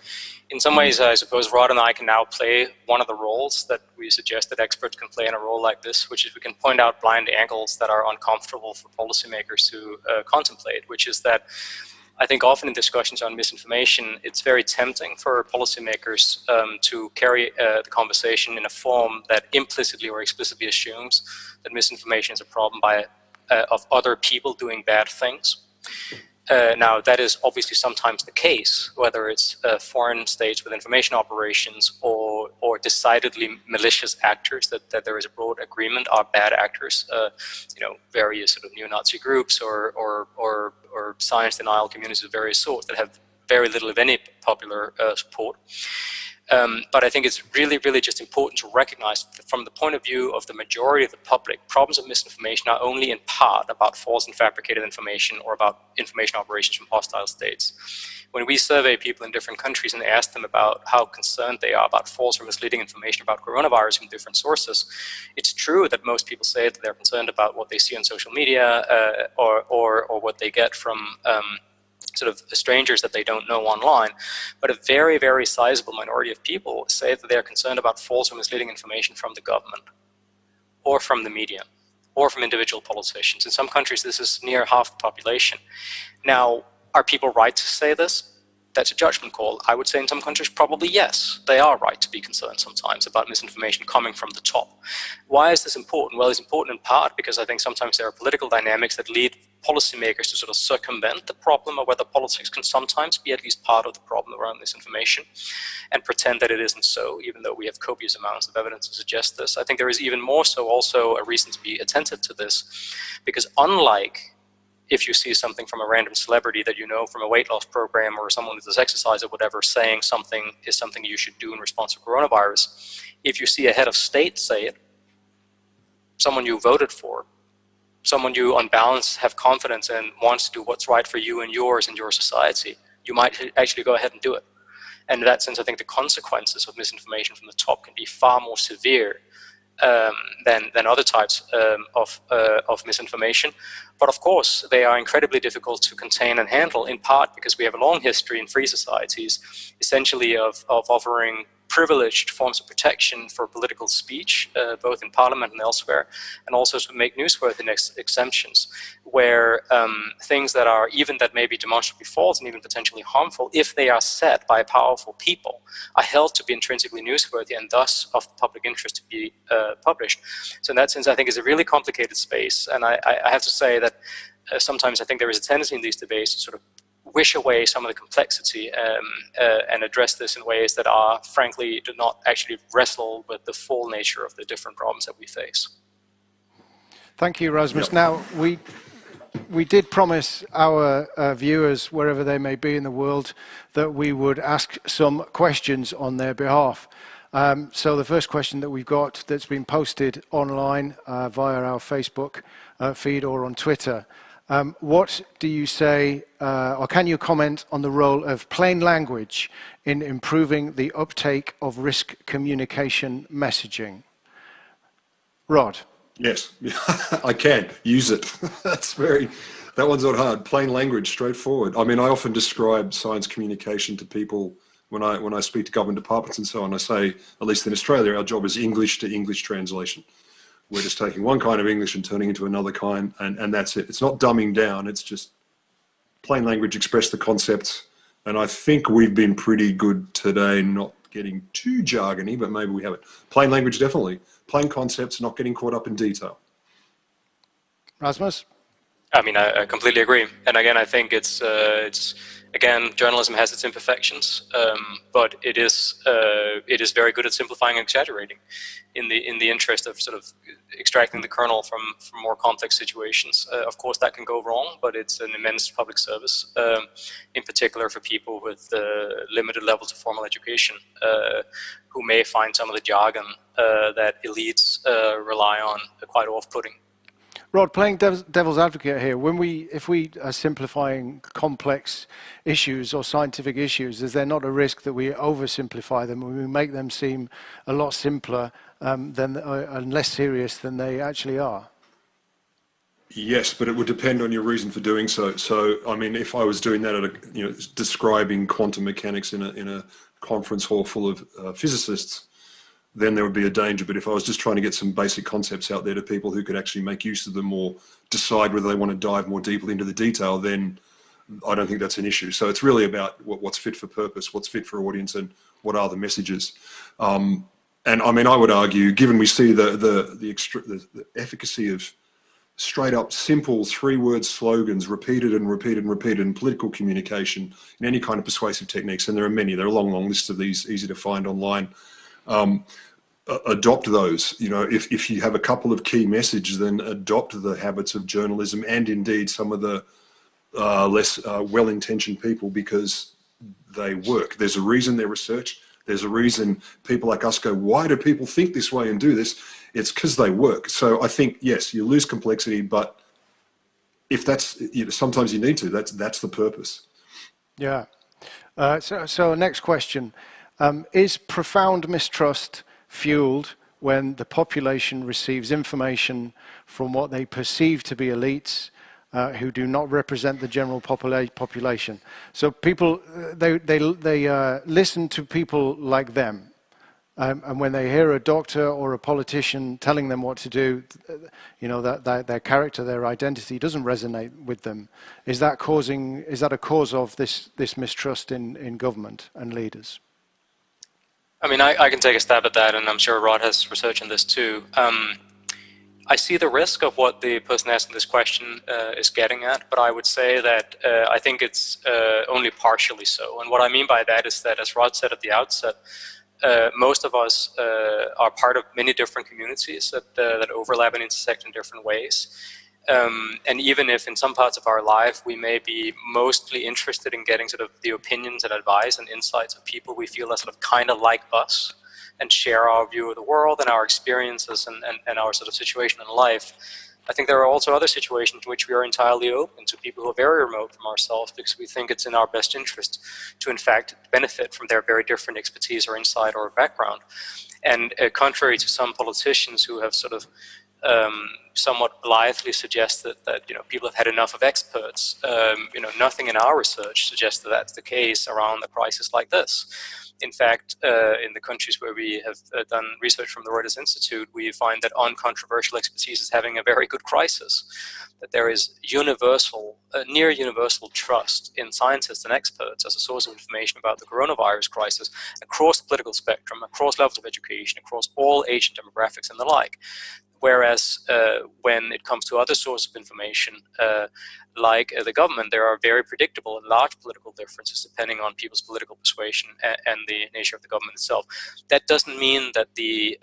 In some ways, I suppose Rod and I can now play one of the roles that we suggest that experts can play in a role like this, which is we can point out blind angles that are uncomfortable for policymakers to contemplate, which is that I think often in discussions on misinformation, it's very tempting for policymakers to carry the conversation in a form that implicitly or explicitly assumes that misinformation is a problem of other people doing bad things. Now, that is obviously sometimes the case, whether it's foreign states with information operations or decidedly malicious actors that there is a broad agreement are bad actors, various sort of neo-Nazi groups or science denial communities of various sorts that have very little, if any, popular support. But I think it's really, really just important to recognize that from the point of view of the majority of the public, problems of misinformation are only in part about false and fabricated information or about information operations from hostile states. When we survey people in different countries and ask them about how concerned they are about false or misleading information about coronavirus from different sources, it's true that most people say that they're concerned about what they see on social media or what they get from sort of strangers that they don't know online. But a very, very sizable minority of people say that they're concerned about false or misleading information from the government or from the media or from individual politicians. In some countries, this is near half the population. Now, are people right to say this? That's a judgment call. I would say in some countries, probably yes. They are right to be concerned sometimes about misinformation coming from the top. Why is this important? Well, it's important in part because I think sometimes there are political dynamics that lead policymakers to sort of circumvent the problem, or whether politics can sometimes be at least part of the problem around misinformation and pretend that it isn't so, even though we have copious amounts of evidence to suggest this. I think there is even more so also a reason to be attentive to this, because unlike if you see something from a random celebrity that you know from a weight loss program or someone who does exercise or whatever saying something is something you should do in response to coronavirus, if you see a head of state say it, someone you voted for, someone you on balance have confidence in, wants to do what's right for you and yours and your society, you might actually go ahead and do it. And in that sense, I think the consequences of misinformation from the top can be far more severe than other types of misinformation. But of course, they are incredibly difficult to contain and handle, in part because we have a long history in free societies, essentially of offering privileged forms of protection for political speech, both in Parliament and elsewhere, and also to make newsworthy exemptions, where things that are even that may be demonstrably false and even potentially harmful, if they are said by powerful people, are held to be intrinsically newsworthy and thus of public interest to be published. So in that sense, I think it's a really complicated space, and I have to say that sometimes I think there is a tendency in these debates to sort of wish away some of the complexity and address this in ways that are, frankly, do not actually wrestle with the full nature of the different problems that we face. Thank you, Rasmus. Yep. Now, we did promise our viewers, wherever they may be in the world, that we would ask some questions on their behalf. So the first question that we've got that's been posted online via our Facebook feed or on Twitter, what do you say, or can you comment on the role of plain language in improving the uptake of risk communication messaging? Rod? Yes, I can use it. That one's not hard. Plain language, straightforward. I mean, I often describe science communication to people when I speak to government departments and so on. I say, at least in Australia, our job is English to English translation. We're just taking one kind of English and turning into another kind, and that's it. It's not dumbing down. It's just plain language, express the concepts. And I think we've been pretty good today, not getting too jargony, but maybe we haven't. Plain language, definitely. Plain concepts, not getting caught up in detail. Rasmus? I mean, I completely agree. And again, I think it's again, journalism has its imperfections, but it is very good at simplifying and exaggerating in the interest of sort of extracting the kernel from more complex situations. Of course, that can go wrong, but it's an immense public service, in particular for people with limited levels of formal education, who may find some of the jargon that elites rely on quite off-putting. Rod, playing devil's advocate here, if we are simplifying complex issues or scientific issues, is there not a risk that we oversimplify them and we make them seem a lot simpler and less serious than they actually are? Yes, but it would depend on your reason for doing so. So, I mean, if I was doing that describing quantum mechanics in a conference hall full of physicists, then there would be a danger. But if I was just trying to get some basic concepts out there to people who could actually make use of them or decide whether they want to dive more deeply into the detail, then I don't think that's an issue. So it's really about what's fit for purpose, what's fit for audience, and what are the messages. And I mean, I would argue, given we see the efficacy of straight up simple 3-word slogans repeated and repeated and repeated in political communication, in any kind of persuasive techniques, and there are many, there are a long lists of these, easy to find online. Adopt those. If you have a couple of key messages, then adopt the habits of journalism and indeed some of the less well-intentioned people, because they work. There's a reason they're researched. There's a reason people like us go, why do people think this way and do this? It's because they work. So I think, yes, you lose complexity, but if that's, sometimes you need to, that's the purpose. Yeah. So next question. Is profound mistrust fueled when the population receives information from what they perceive to be elites who do not represent the general population? So people, they listen to people like them, and when they hear a doctor or a politician telling them what to do, that their character, their identity doesn't resonate with them. Is that a cause of this mistrust in government and leaders? I mean, I can take a stab at that, and I'm sure Rod has research on this too. I see the risk of what the person asking this question is getting at, but I would say that I think it's only partially so. And what I mean by that is that, as Rod said at the outset, most of us are part of many different communities that overlap and intersect in different ways. And even if in some parts of our life we may be mostly interested in getting sort of the opinions and advice and insights of people we feel are sort of kind of like us and share our view of the world and our experiences and our sort of situation in life, I think there are also other situations in which we are entirely open to people who are very remote from ourselves, because we think it's in our best interest to in fact benefit from their very different expertise or insight or background. And contrary to some politicians who have sort of somewhat blithely suggested that people have had enough of experts. Nothing in our research suggests that that's the case around a crisis like this. In fact, in the countries where we have done research from the Reuters Institute, we find that uncontroversial expertise is having a very good crisis, that there is near universal trust in scientists and experts as a source of information about the coronavirus crisis across the political spectrum, across levels of education, across all age demographics and the like. Whereas when it comes to other sources of information, like the government, there are very predictable and large political differences depending on people's political persuasion and the nature of the government itself. That doesn't mean that the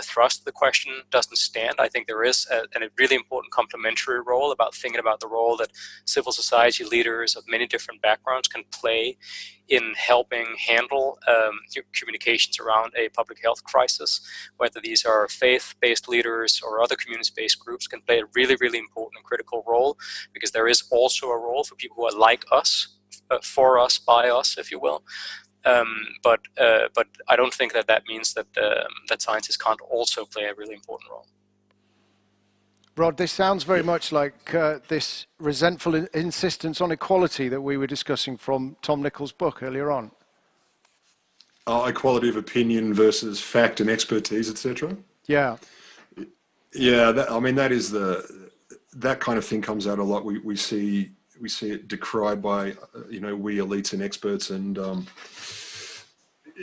thrust of the question doesn't stand. I think there is a really important complementary role about thinking about the role that civil society leaders of many different backgrounds can play in helping handle communications around a public health crisis, whether these are faith-based leaders or other community-based groups can play a really, really important and critical role, because there is also a role for people who are like us, for us, by us, if you will. But I don't think that means that scientists can't also play a really important role. Rod, this sounds very much like this resentful insistence on equality that we were discussing from Tom Nichols' book earlier on. Equality of opinion versus fact and expertise, etc. Yeah. Yeah, that is that kind of thing comes out a lot. We see it decried by we elites and experts, and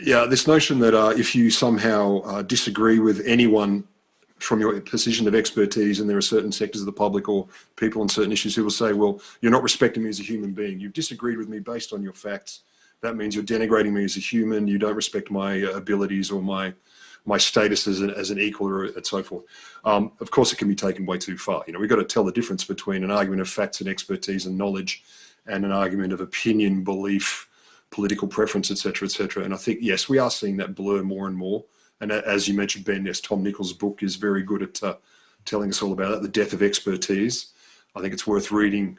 this notion that if you somehow disagree with anyone from your position of expertise, and there are certain sectors of the public or people on certain issues who will say, well, you're not respecting me as a human being. You've disagreed with me based on your facts. That means you're denigrating me as a human. You don't respect my abilities or my status as an equal, or and so forth. Of course, it can be taken way too far. We've got to tell the difference between an argument of facts and expertise and knowledge and an argument of opinion, belief, political preference, etc., etc. And I think, yes, we are seeing that blur more and more. And as you mentioned, Ben, yes, Tom Nichols' book is very good at telling us all about it, The Death of Expertise. I think it's worth reading.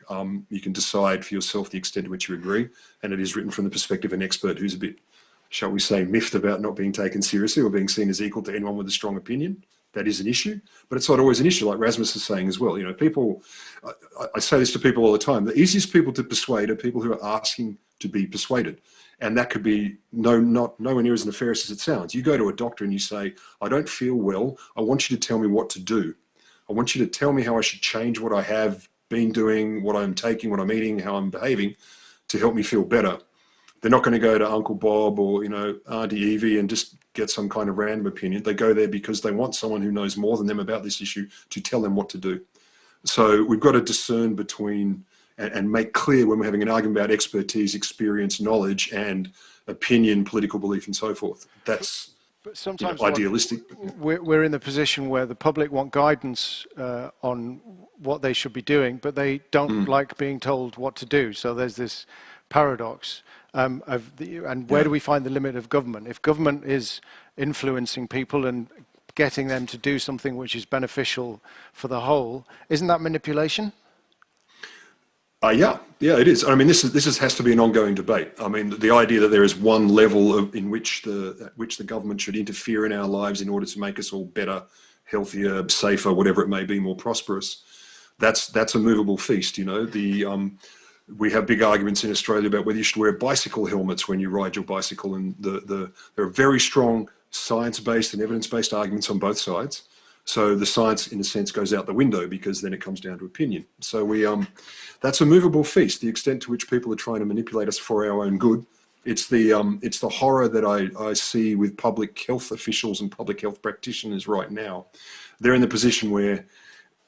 You can decide for yourself the extent to which you agree. And it is written from the perspective of an expert who's a bit, shall we say, miffed about not being taken seriously or being seen as equal to anyone with a strong opinion. That is an issue, but it's not always an issue, like Rasmus is saying as well. People, I say this to people all the time, the easiest people to persuade are people who are asking to be persuaded. And that could be nowhere near as nefarious as it sounds. You go to a doctor and you say, I don't feel well. I want you to tell me what to do. I want you to tell me how I should change what I have been doing, what I'm taking, what I'm eating, how I'm behaving to help me feel better. They're not going to go to Uncle Bob or, Auntie Evie and just get some kind of random opinion. They go there because they want someone who knows more than them about this issue to tell them what to do. So we've got to discern between and make clear when we're having an argument about expertise, experience, knowledge, and opinion, political belief, and so forth. That's sometimes idealistic. We're in the position where the public want guidance on what they should be doing, but they don't like being told what to do. So there's this paradox. And where do we find the limit of government? If government is influencing people and getting them to do something which is beneficial for the whole, isn't that manipulation? Yeah, it is. I mean, this has to be an ongoing debate. I mean, the idea that there is one level in which the government should interfere in our lives in order to make us all better, healthier, safer, whatever it may be, more prosperous, that's a movable feast. We have big arguments in Australia about whether you should wear bicycle helmets when you ride your bicycle, and there are very strong science-based and evidence-based arguments on both sides. So the science, in a sense, goes out the window because then it comes down to opinion. So that's a movable feast. The extent to which people are trying to manipulate us for our own good. It's the horror that I see with public health officials and public health practitioners right now. They're in the position where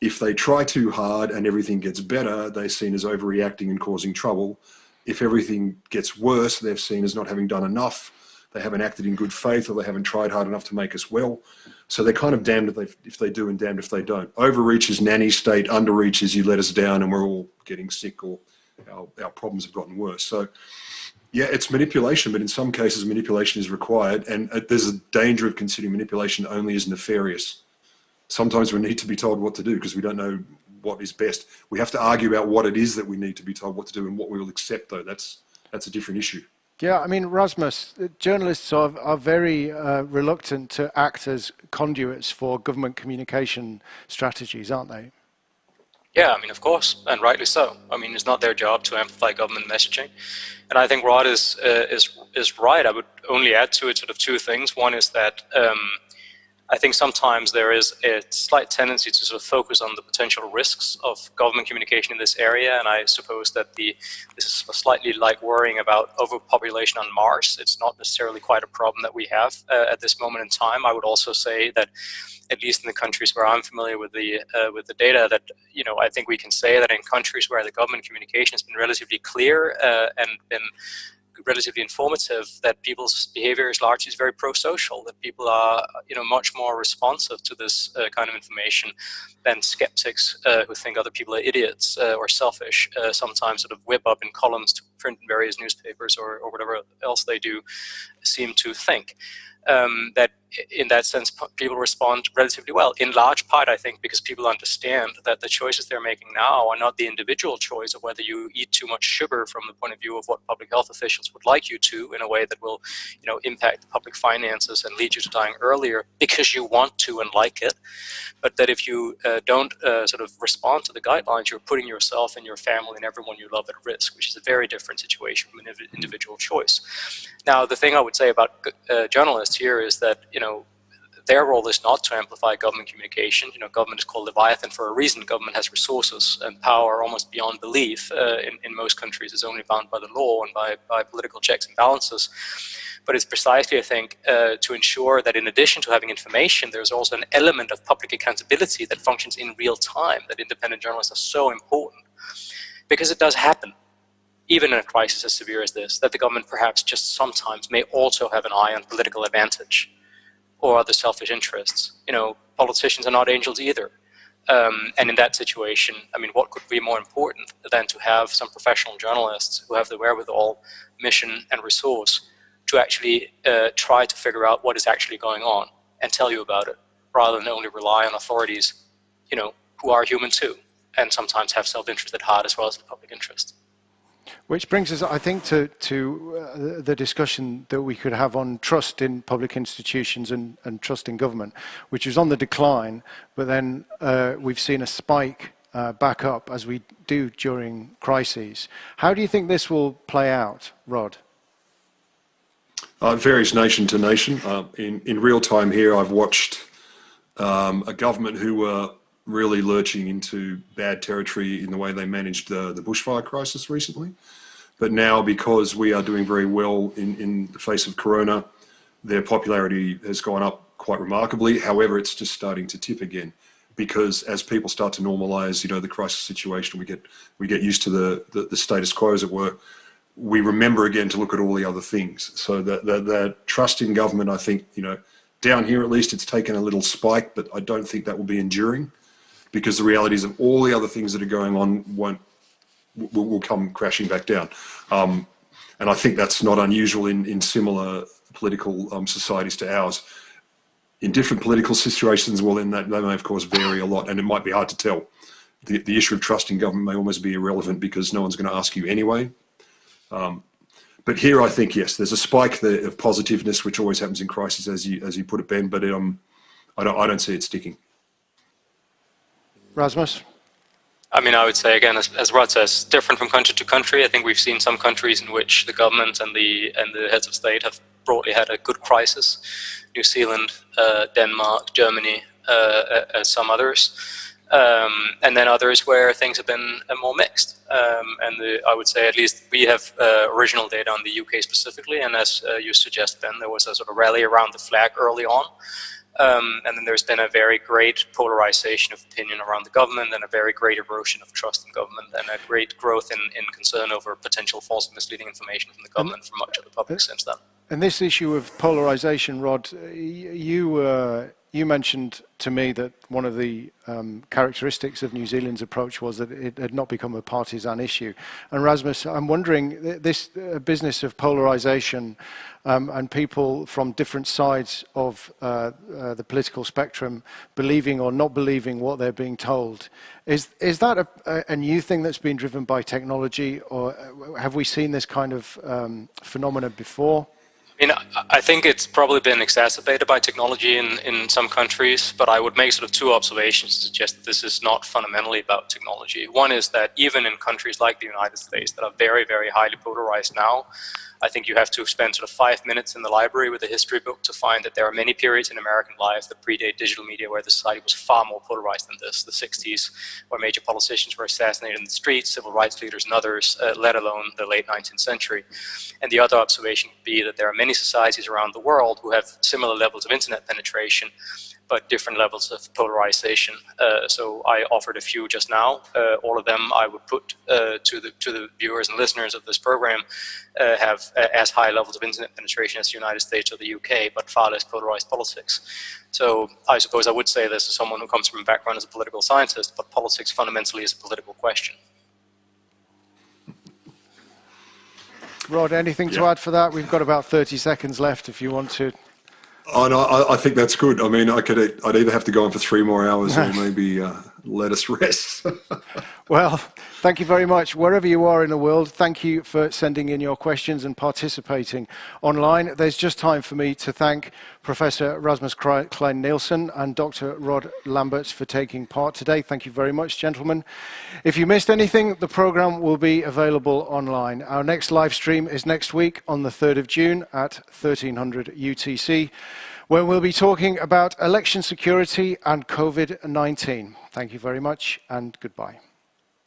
if they try too hard and everything gets better, they're seen as overreacting and causing trouble. If everything gets worse, they're seen as not having done enough. They haven't acted in good faith, or they haven't tried hard enough to make us well. So they're kind of damned if they do and damned if they don't. Overreach is nanny state, underreach is you let us down and we're all getting sick, or our problems have gotten worse. So yeah, it's manipulation, but in some cases manipulation is required, and there's a danger of considering manipulation only as nefarious. Sometimes we need to be told what to do because we don't know what is best. We have to argue about what it is that we need to be told what to do and what we will accept, though. That's a different issue. Yeah, I mean, Rasmus, journalists are very reluctant to act as conduits for government communication strategies, aren't they? Yeah, I mean, of course, and rightly so. I mean, it's not their job to amplify government messaging, and I think Rod is right. I would only add to it sort of two things. One is that I think sometimes there is a slight tendency to sort of focus on the potential risks of government communication in this area, and I suppose that this is slightly like worrying about overpopulation on Mars. It's not necessarily quite a problem that we have at this moment in time. I would also say that, at least in the countries where I'm familiar with the data, that I think we can say that in countries where the government communication has been relatively clear and been relatively informative, that people's behavior is largely very pro-social, that people are much more responsive to this kind of information than skeptics who think other people are idiots or selfish, sometimes sort of whip up in columns to print in various newspapers or whatever else they do seem to think. That in that sense people respond relatively well, in large part I think because people understand that the choices they're making now are not the individual choice of whether you eat too much sugar from the point of view of what public health officials would like you to, in a way that will impact the public finances and lead you to dying earlier because you want to and like it, but that if you don't sort of respond to the guidelines, you're putting yourself and your family and everyone you love at risk, which is a very different situation from an individual choice. Now, the thing I would say about journalists here is that their role is not to amplify government communication. Government is called Leviathan for a reason. Government has resources and power almost beyond belief. In most countries, it's only bound by the law and by political checks and balances. But it's precisely, I think, to ensure that in addition to having information, there's also an element of public accountability that functions in real time, that independent journalists are so important. Because it does happen, even in a crisis as severe as this, that the government perhaps just sometimes may also have an eye on political advantage or other selfish interests. Politicians are not angels either. And in that situation, I mean, what could be more important than to have some professional journalists who have the wherewithal, mission, and resource to actually try to figure out what is actually going on and tell you about it, rather than only rely on authorities, who are human too, and sometimes have self-interest at heart as well as the public interest. Which brings us, I think, to the discussion that we could have on trust in public institutions and trust in government, which is on the decline, but then we've seen a spike back up, as we do during crises. How do you think this will play out, Rod? It varies nation to nation. In real time here, I've watched a government who were really lurching into bad territory in the way they managed the bushfire crisis recently. But now, because we are doing very well in the face of Corona, their popularity has gone up quite remarkably. However, it's just starting to tip again, because as people start to normalize, the crisis situation, we get used to the status quo, as it were. We remember again to look at all the other things. So the trust in government, I think, down here at least, it's taken a little spike, but I don't think that will be enduring, because the realities of all the other things that are going on will come crashing back down. And I think that's not unusual in similar political societies to ours. In different political situations, well, then they may, of course, vary a lot, and it might be hard to tell. The issue of trust in government may almost be irrelevant because no one's going to ask you anyway. But here, I think, yes, there's a spike there of positiveness, which always happens in crisis, as you put it, Ben, but I don't see it sticking. Rasmus? I mean, I would say, again, as Rod says, different from country to country. I think we've seen some countries in which the government and the heads of state have broadly had a good crisis. New Zealand, Denmark, Germany, some others. And then others where things have been more mixed. I would say, at least we have original data on the UK specifically, and as you suggest, Ben, there was a sort of rally around the flag early on. And then there's been a very great polarization of opinion around the government, and a very great erosion of trust in government, and a great growth in concern over potential false and misleading information from the government from much of the public since then. And this issue of polarization, Rod, you mentioned to me that one of the characteristics of New Zealand's approach was that it had not become a partisan issue. And Rasmus, I'm wondering, this business of polarization and people from different sides of the political spectrum believing or not believing what they're being told, is that a new thing that's been driven by technology, or have we seen this kind of phenomena before? I mean, I think it's probably been exacerbated by technology in some countries, but I would make sort of two observations to suggest that this is not fundamentally about technology. One is that even in countries like the United States that are very, very highly polarized now, I think you have to spend sort of 5 minutes in the library with a history book to find that there are many periods in American life that predate digital media where the society was far more polarized than this. The 60s, where major politicians were assassinated in the streets, civil rights leaders and others, let alone the late 19th century. And the other observation would be that there are many societies around the world who have similar levels of internet penetration, but different levels of polarization. So I offered a few just now. All of them I would put to the viewers and listeners of this program have as high levels of internet penetration as the United States or the UK, but far less polarized politics. So I suppose I would say this as someone who comes from a background as a political scientist, but politics fundamentally is a political question. Rod, anything to add for that? We've got about 30 seconds left if you want to. Oh, no, I think that's good. I mean, I'd either have to go on for 3 more hours or maybe let us rest. Well, thank you very much. Wherever you are in the world, thank you for sending in your questions and participating online. There's just time for me to thank Professor Rasmus Kleis Nielsen and Dr. Rod Lamberts for taking part today. Thank you very much, gentlemen. If you missed anything, the program will be available online. Our next live stream is next week on the 3rd of June at 1300 UTC, where we'll be talking about election security and COVID-19. Thank you very much and goodbye.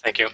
Thank you.